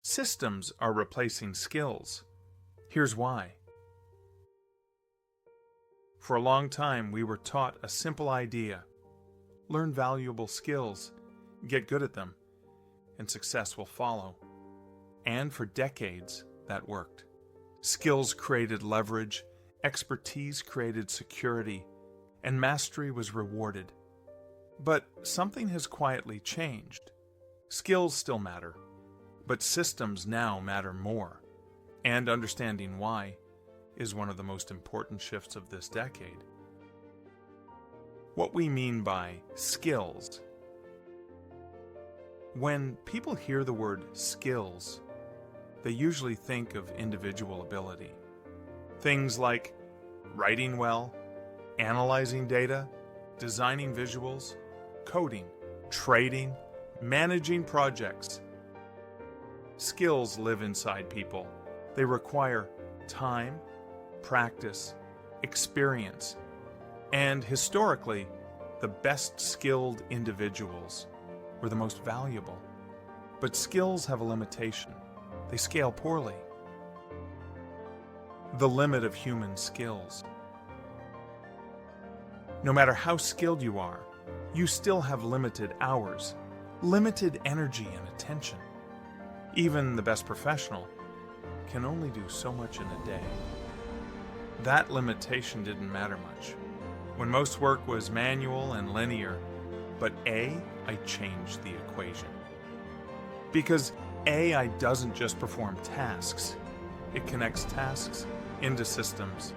Systems are replacing skills. Here's why. For a long time, we were taught a simple idea: learn valuable skills, get good at them, and success will follow. And for decades, that worked. Skills created leverage, expertise created security, and mastery was rewarded. But something has quietly changed. Skills still matter, but systems now matter more. And understanding why is one of the most important shifts of this decade. What we mean by skills. When people hear the word skills, they usually think of individual ability. Things like writing well, analyzing data, designing visuals, coding, trading, managing projects. Skills live inside people. They require time, practice, experience, and historically, the best skilled individuals were the most valuable. But skills have a limitation. They scale poorly. The limit of human skills. No matter how skilled you are, you still have limited hours, limited energy and attention. Even the best professional can only do so much in a day. That limitation didn't matter much when most work was manual and linear, but AI changed the equation. Because AI doesn't just perform tasks, it connects tasks into systems.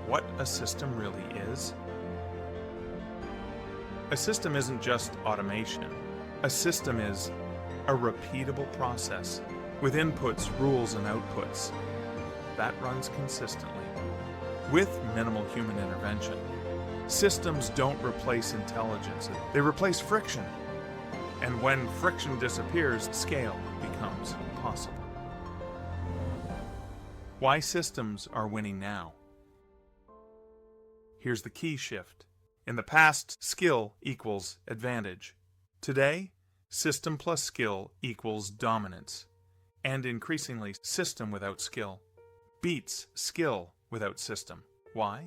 What a system really is? A system isn't just automation. A system is a repeatable process with inputs, rules, and outputs that runs consistently with minimal human intervention. Systems don't replace intelligence, they replace friction. And when friction disappears, scale becomes possible. Why systems are winning now? Here's the key shift. In the past, skill equals advantage. Today, system plus skill equals dominance. And increasingly, system without skill beats skill without system. Why?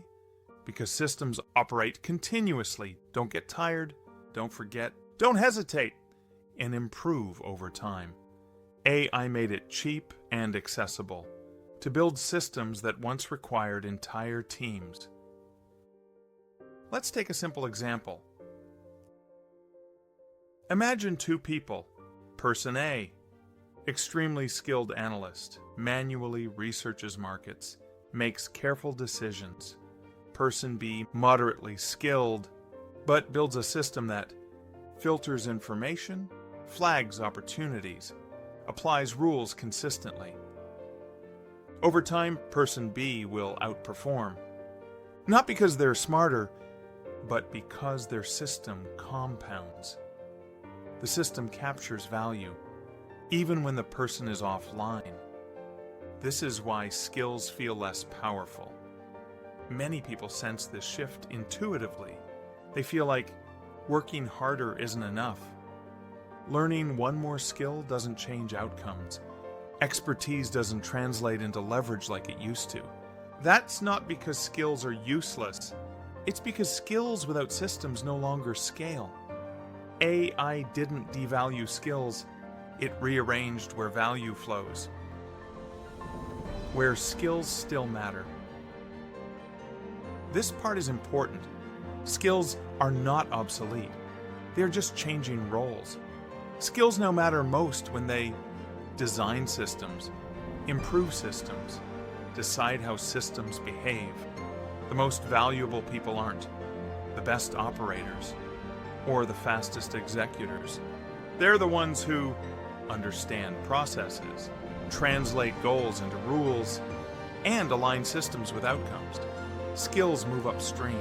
Because systems operate continuously, don't get tired, don't forget, don't hesitate, and improve over time. AI made it cheap and accessible to build systems that once required entire teams. Let's take a simple example. Imagine two people. Person A, extremely skilled analyst, manually researches markets, makes careful decisions. Person B, moderately skilled, but builds a system that filters information, flags opportunities, applies rules consistently. Over time, person B will outperform. Not because they're smarter, but because their system compounds. The system captures value, even when the person is offline. This is why skills feel less powerful. Many people sense this shift intuitively. They feel like working harder isn't enough. Learning one more skill doesn't change outcomes. Expertise doesn't translate into leverage like it used to. That's not because skills are useless. It's because skills without systems no longer scale. AI didn't devalue skills. It rearranged where value flows, where skills still matter. This part is important. Skills are not obsolete. They're just changing roles. Skills now matter most when they design systems, improve systems, decide how systems behave. The most valuable people aren't the best operators or the fastest executors. They're the ones who understand processes, translate goals into rules, and align systems with outcomes. Skills move upstream,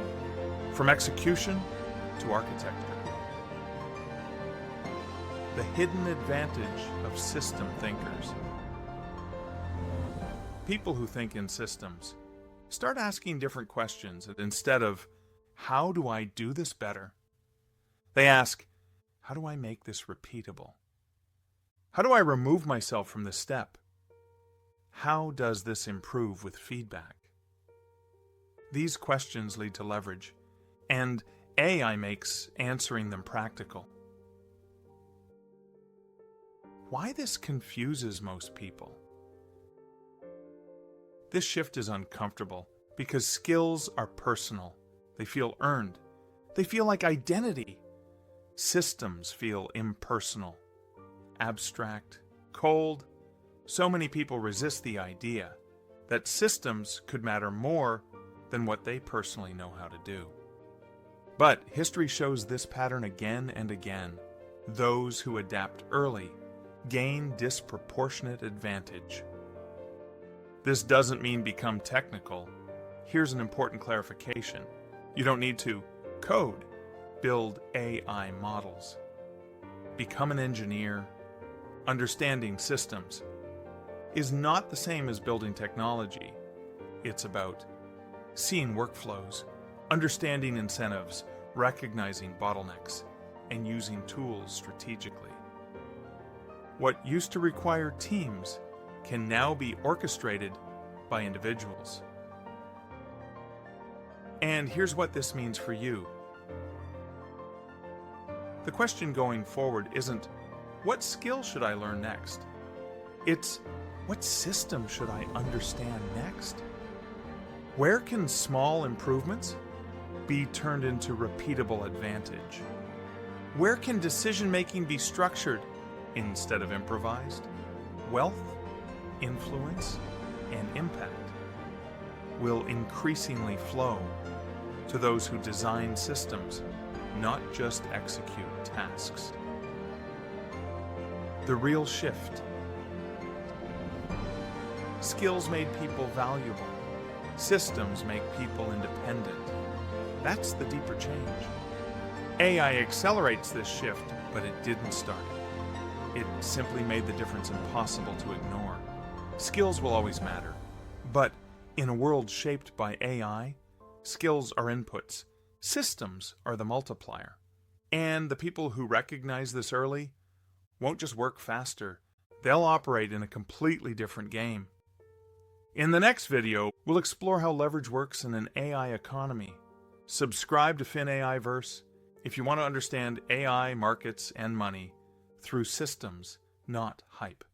from execution to architecture. The hidden advantage of system thinkers. People who think in systems start asking different questions instead of, how do I do this better? They ask, how do I make this repeatable? How do I remove myself from this step? How does this improve with feedback? These questions lead to leverage, and AI makes answering them practical. Why this confuses most people? This shift is uncomfortable because skills are personal. They feel earned. They feel like identity. Systems feel impersonal, abstract, cold. So many people resist the idea that systems could matter more than what they personally know how to do. But history shows this pattern again and again. Those who adapt early gain disproportionate advantage. This doesn't mean become technical. Here's an important clarification. You don't need to code, build AI models. Become an engineer. Understanding systems is not the same as building technology. It's about seeing workflows, understanding incentives, recognizing bottlenecks, and using tools strategically. What used to require teams can now be orchestrated by individuals. And here's what this means for you. The question going forward isn't, what skill should I learn next? It's, what system should I understand next? Where can small improvements be turned into repeatable advantage? Where can decision-making be structured instead of improvised? Wealth, influence, and impact will increasingly flow to those who design systems, not just execute tasks. The real shift. Skills made people valuable. Systems make people independent. That's the deeper change. AI accelerates this shift, but it didn't start it. It simply made the difference impossible to ignore. Skills will always matter, but in a world shaped by AI, skills are inputs. Systems are the multiplier. And the people who recognize this early won't just work faster, they'll operate in a completely different game. In the next video, we'll explore how leverage works in an AI economy. Subscribe to FinAIverse if you want to understand AI, markets, and money through systems, not hype.